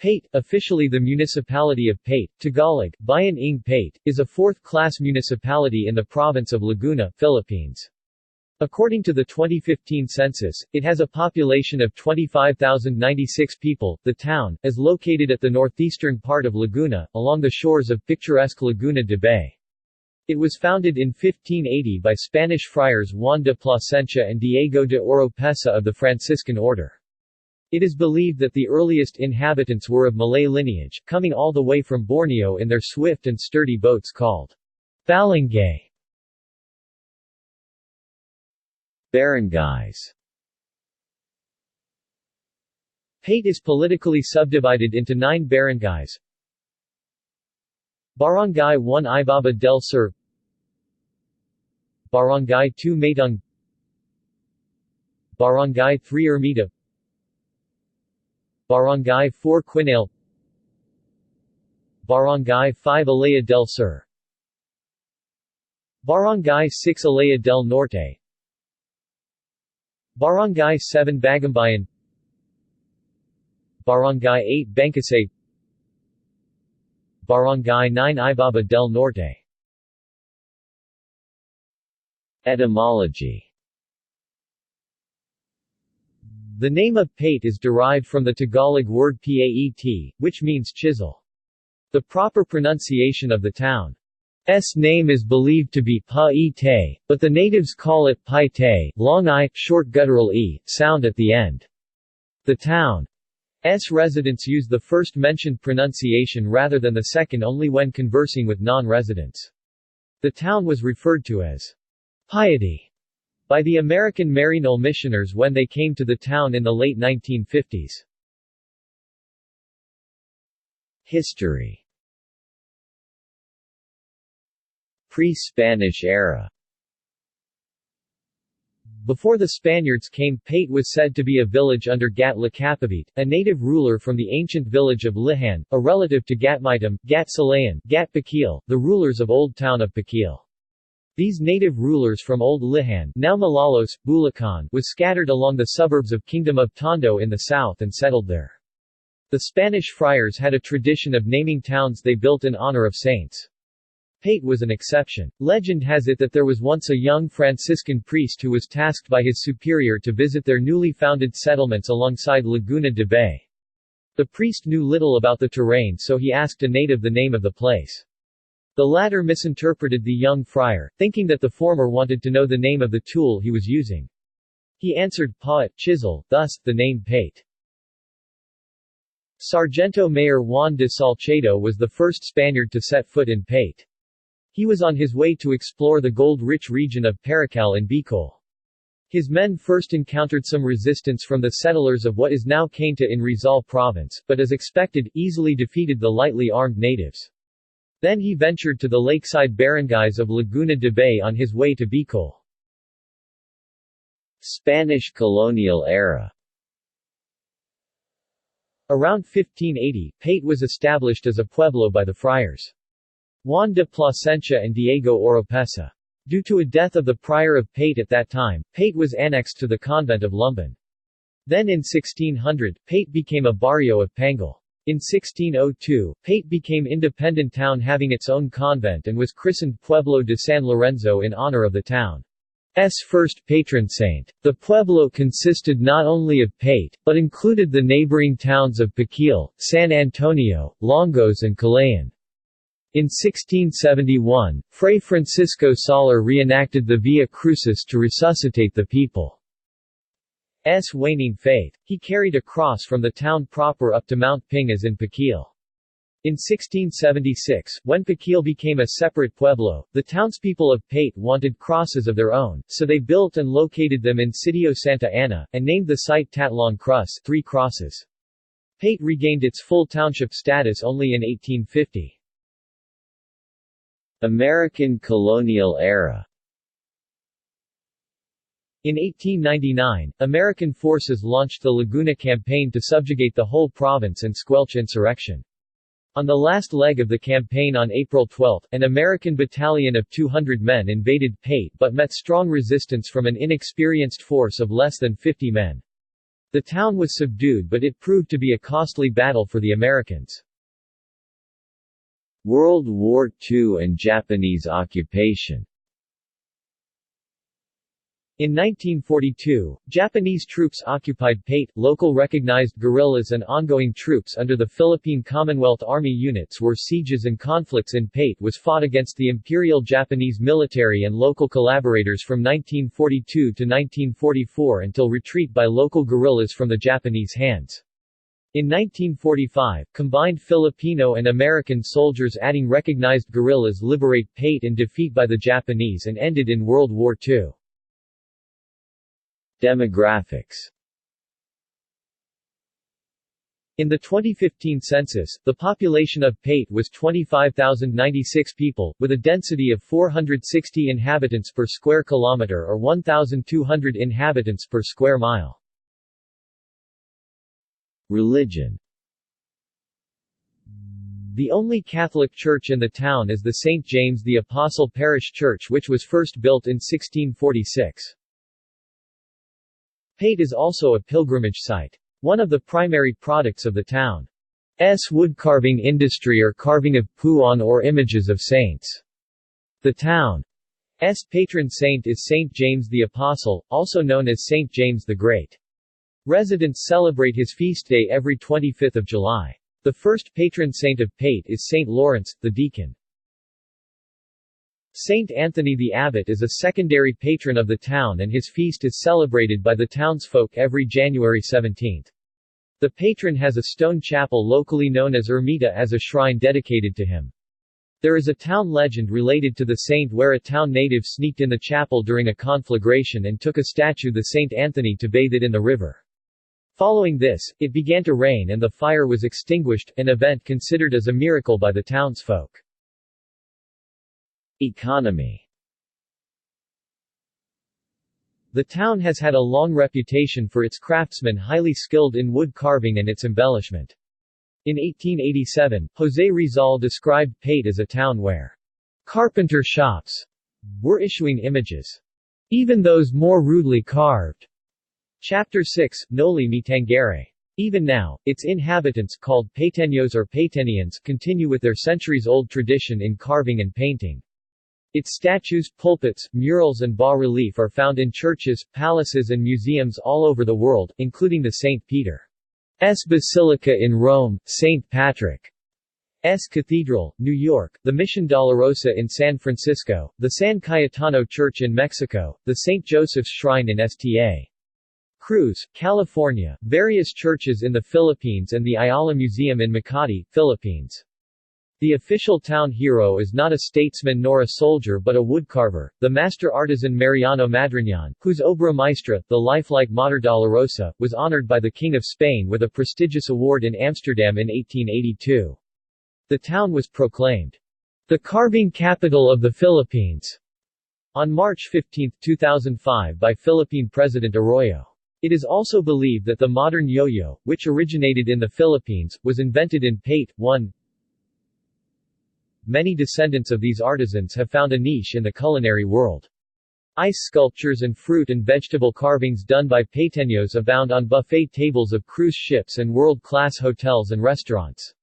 Paete, officially the municipality of Paete, Tagalog, Bayan ng Paete, is a fourth-class municipality in the province of Laguna, Philippines. According to the 2015 census, it has a population of 25,096 people. The town is located at the northeastern part of Laguna, along the shores of picturesque Laguna de Bay. It was founded in 1580 by Spanish friars Juan de Plasencia and Diego de Oropesa of the Franciscan order. It is believed that the earliest inhabitants were of Malay lineage, coming all the way from Borneo in their swift and sturdy boats called balangay. Barangays. Paete is politically subdivided into 9 barangays. Barangay 1 Ibaba del Sur, Barangay 2 Matong, Barangay 3 Ermita, Barangay 4 Quinale, Barangay 5 Alea del Sur, Barangay 6 Alea del Norte, Barangay 7 Bagumbayan, Barangay 8 Bangkasay, Barangay 9 Ibaba del Norte. Etymology. The name of Paete is derived from the Tagalog word paet, which means chisel. The proper pronunciation of the town's name is believed to be Paete, but the natives call it Paete, long I, short guttural e, sound at the end. The town's residents use the first mentioned pronunciation rather than the second only when conversing with non-residents. The town was referred to as Paete by the American Maryknoll missioners when they came to the town in the late 1950s. History. Pre-Spanish era. Before the Spaniards came, Paete was said to be a village under Gat Lacapavit, a native ruler from the ancient village of Lihan, a relative to Gatmitam, Gat Salayan, Gat Paquil, the rulers of Old Town of Paquil. These native rulers from Old Lihan, now Malolos, Bulacan, was scattered along the suburbs of Kingdom of Tondo in the south and settled there. The Spanish friars had a tradition of naming towns they built in honor of saints. Paete was an exception. Legend has it that there was once a young Franciscan priest who was tasked by his superior to visit their newly founded settlements alongside Laguna de Bay. The priest knew little about the terrain, so he asked a native the name of the place. The latter misinterpreted the young friar, thinking that the former wanted to know the name of the tool he was using. He answered Paete, chisel, thus, the name Paete. Sargento Mayor Juan de Salcedo was the first Spaniard to set foot in Paete. He was on his way to explore the gold-rich region of Paracal in Bicol. His men first encountered some resistance from the settlers of what is now Cainta in Rizal province, but as expected, easily defeated the lightly armed natives. Then he ventured to the lakeside barangays of Laguna de Bay on his way to Bicol. Spanish colonial era. Around 1580, Paete was established as a pueblo by the friars Juan de Plasencia and Diego Oropesa. Due to a death of the prior of Paete at that time, Paete was annexed to the convent of Lumban. Then in 1600, Paete became a barrio of Pangal. In 1602, Paete became independent town having its own convent and was christened Pueblo de San Lorenzo in honor of the town's first patron saint. The pueblo consisted not only of Paete, but included the neighboring towns of Paquil, San Antonio, Longos and Calayan. In 1671, Fray Francisco Soler reenacted the Via Crucis to resuscitate the people's waning faith. He carried a cross from the town proper up to Mount Pingas in Paquil. In 1676, when Paquil became a separate pueblo, the townspeople of Paete wanted crosses of their own, so they built and located them in Sitio Santa Ana, and named the site Tatlong Cruz, 3 crosses. Paete regained its full township status only in 1850. American colonial era. In 1899, American forces launched the Laguna campaign to subjugate the whole province and squelch insurrection. On the last leg of the campaign on April 12, an American battalion of 200 men invaded Paete but met strong resistance from an inexperienced force of less than 50 men. The town was subdued, but it proved to be a costly battle for the Americans. World War II and Japanese occupation. In 1942, Japanese troops occupied Paete. Local recognized guerrillas and ongoing troops under the Philippine Commonwealth Army units were sieges and conflicts in Paete was fought against the Imperial Japanese military and local collaborators from 1942 to 1944 until retreat by local guerrillas from the Japanese hands. In 1945, combined Filipino and American soldiers adding recognized guerrillas liberate Paete and defeat by the Japanese and ended in World War II. Demographics. In the 2015 census, the population of Paete was 25,096 people, with a density of 460 inhabitants per square kilometer or 1,200 inhabitants per square mile. Religion. The only Catholic church in the town is the St. James the Apostle Parish Church, which was first built in 1646. Paete is also a pilgrimage site. One of the primary products of the town's woodcarving industry are carving of puan or images of saints. The town's patron saint is St. James the Apostle, also known as St. James the Great. Residents celebrate his feast day every 25th of July. The first patron saint of Paete is St. Lawrence, the deacon. Saint Anthony the Abbot is a secondary patron of the town and his feast is celebrated by the townsfolk every January 17. The patron has a stone chapel locally known as Ermita as a shrine dedicated to him. There is a town legend related to the saint where a town native sneaked in the chapel during a conflagration and took a statue the Saint Anthony to bathe it in the river. Following this, it began to rain and the fire was extinguished, an event considered as a miracle by the townsfolk. Economy. The town has had a long reputation for its craftsmen highly skilled in wood carving and its embellishment. In 1887, José Rizal described Paete as a town where carpenter shops were issuing images, even those more rudely carved. Chapter 6, Noli Me Tangere. Even now, its inhabitants, called Paeteños or Paetenians, continue with their centuries-old tradition in carving and painting. Its statues, pulpits, murals and bas-relief are found in churches, palaces and museums all over the world, including the St. Peter's Basilica in Rome, St. Patrick's Cathedral, New York, the Mission Dolorosa in San Francisco, the San Cayetano Church in Mexico, the St. Joseph's Shrine in Sta. Cruz, California, various churches in the Philippines and the Ayala Museum in Makati, Philippines. The official town hero is not a statesman nor a soldier but a woodcarver, the master artisan Mariano Madriñan, whose obra maestra, the lifelike Mater Dolorosa, was honored by the King of Spain with a prestigious award in Amsterdam in 1882. The town was proclaimed the carving capital of the Philippines on March 15, 2005 by Philippine President Arroyo. It is also believed that the modern yo-yo, which originated in the Philippines, was invented in Paete. 1. Many descendants of these artisans have found a niche in the culinary world. Ice sculptures and fruit and vegetable carvings done by Paeteños abound on buffet tables of cruise ships and world-class hotels and restaurants.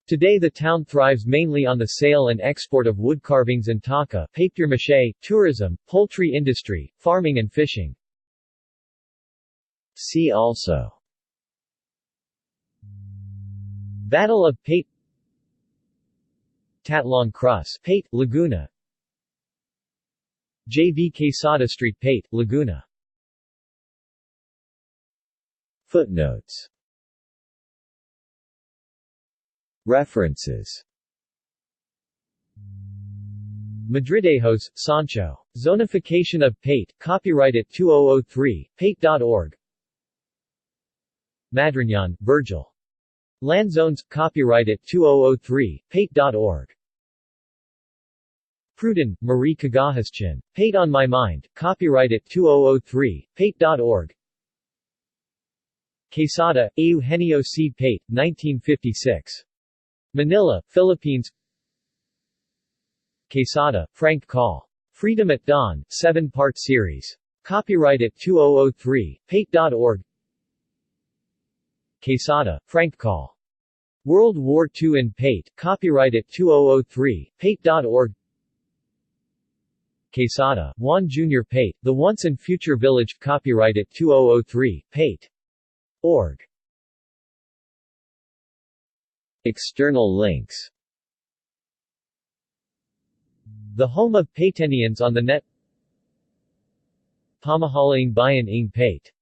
Today the town thrives mainly on the sale and export of wood carvings and taka, papier-mâché, tourism, poultry industry, farming and fishing. See also: Battle of Paete, Tatlong Cruz, Paete, Laguna, J.V. Quesada Street, Paete, Laguna. Footnotes. References. Madridejos, Sancho. Zonification of Paete, copyright at 2003, paete.org. Madriñan, Virgil. Land Zones, copyright at 2003, paete.org. Pruden, Marie Cagahaschin. Paete on My Mind, copyright at 2003, paete.org. Quesada, Eugenio C. Paete, 1956. Manila, Philippines. Quesada, Frank Call. Freedom at Dawn, 7-part series. Copyright at 2003, paete.org. Quesada, Frank Call. World War II in Paete, copyright at 2003, paete.org. Quesada, Juan Jr. Paete, The Once and Future Village, copyright at 2003, paete.org. External links. The home of Paetenians on the net. Pamahalaan Bayan ng Paete